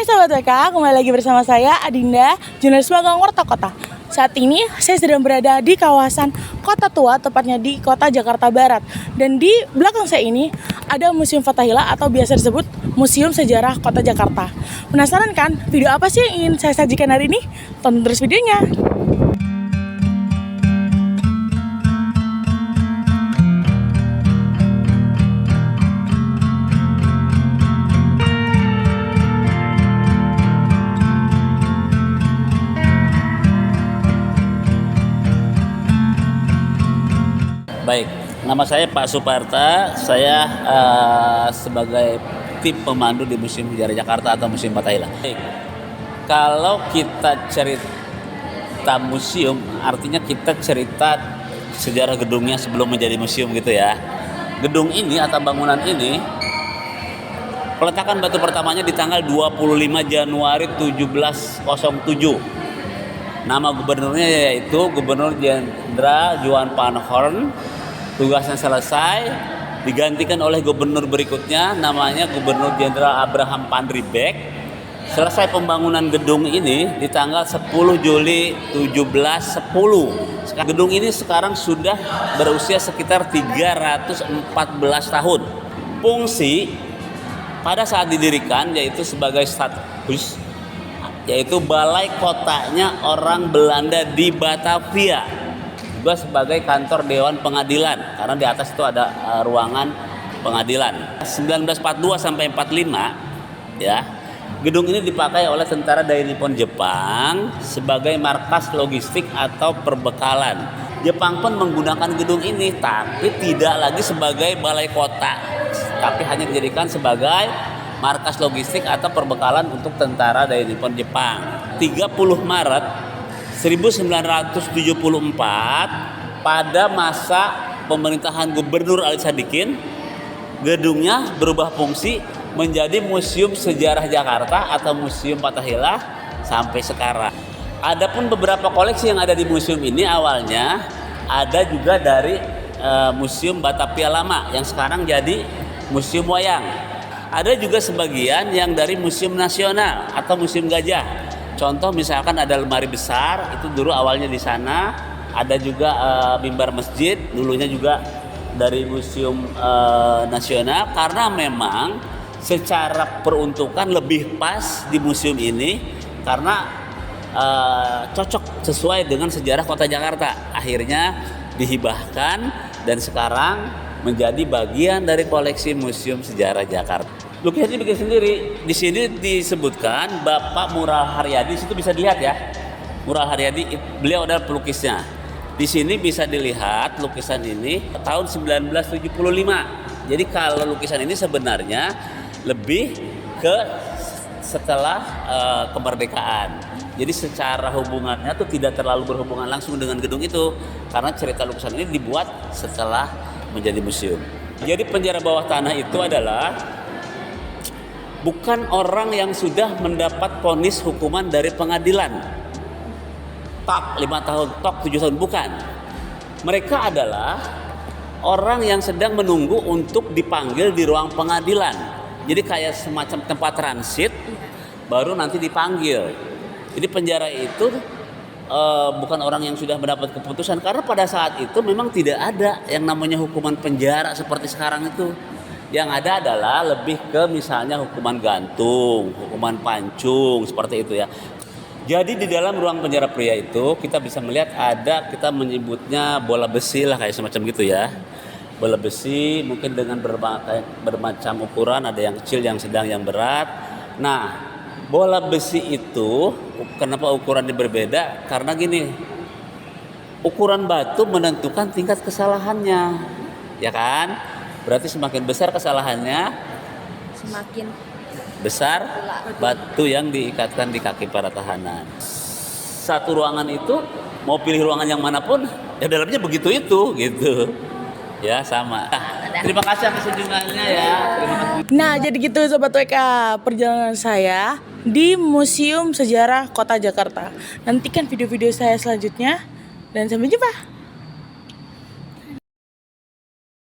Sobat WK, kembali lagi bersama saya Adinda, jurnalis magang Warta Kota. Saat ini saya sedang berada di kawasan Kota Tua, tepatnya di Kota Jakarta Barat. Dan di belakang saya ini ada Museum Fathahillah atau biasa disebut Museum Sejarah Kota Jakarta. Penasaran kan video apa sih yang ingin saya sajikan hari ini? Tonton terus videonya. Baik, nama saya Pak Suparta. Saya sebagai tim pemandu di Museum Sejarah Jakarta atau Museum Fathahillah. Baik, kalau kita cerita museum, artinya kita cerita sejarah gedungnya sebelum menjadi museum gitu ya. Gedung ini atau bangunan ini, peletakan batu pertamanya di tanggal 25 Januari 1707. Nama gubernurnya yaitu Gubernur Jenderal Johan van Horn. Tugasnya selesai, digantikan oleh gubernur berikutnya, namanya Gubernur Jenderal Abraham van Riebeeck. Selesai pembangunan gedung ini di tanggal 10 Juli 1710. Gedung ini sekarang sudah berusia sekitar 314 tahun. Fungsi pada saat didirikan yaitu sebagai status, yaitu balai kotanya orang Belanda di Batavia, juga sebagai kantor Dewan Pengadilan karena di atas itu ada ruangan pengadilan. 1942 sampai 45 ya. Gedung ini dipakai oleh tentara Dai Nippon Jepang sebagai markas logistik atau perbekalan. Jepang pun menggunakan gedung ini tapi tidak lagi sebagai balai kota, tapi hanya dijadikan sebagai markas logistik atau perbekalan untuk tentara Dai Nippon Jepang. 30 Maret 1974 pada masa pemerintahan Gubernur Ali Sadikin, gedungnya berubah fungsi menjadi Museum Sejarah Jakarta atau Museum Fathahillah sampai sekarang. Adapun beberapa koleksi yang ada di museum ini awalnya ada juga dari Museum Batavia Lama yang sekarang jadi Museum Wayang. Ada juga sebagian yang dari Museum Nasional atau Museum Gajah. Contoh misalkan ada lemari besar, itu dulu awalnya di sana. Ada juga mimbar masjid, dulunya juga dari Museum Nasional. Karena memang secara peruntukan lebih pas di museum ini karena cocok sesuai dengan sejarah Kota Jakarta. Akhirnya dihibahkan dan sekarang menjadi bagian dari koleksi Museum Sejarah Jakarta. Lukisannya bikin sendiri. Di sini disebutkan Bapak Mural Haryadi. Di situ bisa dilihat ya. Mural Haryadi, beliau adalah pelukisnya. Di sini bisa dilihat lukisan ini tahun 1975. Jadi kalau lukisan ini sebenarnya lebih ke setelah kemerdekaan. Jadi secara hubungannya tuh tidak terlalu berhubungan langsung dengan gedung itu karena cerita lukisan ini dibuat setelah menjadi museum. Jadi penjara bawah tanah itu adalah bukan orang yang sudah mendapat vonis hukuman dari pengadilan. Tok 5 tahun, tok 7 tahun, bukan. Mereka adalah orang yang sedang menunggu untuk dipanggil di ruang pengadilan. Jadi kayak semacam tempat transit baru nanti dipanggil. Jadi penjara itu bukan orang yang sudah mendapat keputusan karena pada saat itu memang tidak ada yang namanya hukuman penjara seperti sekarang itu. Yang ada adalah lebih ke misalnya hukuman gantung, hukuman pancung, seperti itu ya. Jadi di dalam ruang penjara pria itu kita bisa melihat ada, kita menyebutnya bola besi lah kayak semacam gitu ya. Bola besi mungkin dengan bermacam ukuran, ada yang kecil, yang sedang, yang berat. Nah, bola besi itu kenapa ukurannya berbeda? Karena gini, ukuran batu menentukan tingkat kesalahannya, ya kan? Berarti semakin besar kesalahannya, semakin besar batu yang diikatkan di kaki para tahanan. Satu ruangan itu mau pilih ruangan yang manapun, ya dalamnya begitu itu, gitu. Ya sama. Terima kasih atas kunjungannya ya. Terima kasih. Nah, jadi gitu Sobat WK, perjalanan saya di Museum Sejarah Kota Jakarta. Nantikan video-video saya selanjutnya dan sampai jumpa.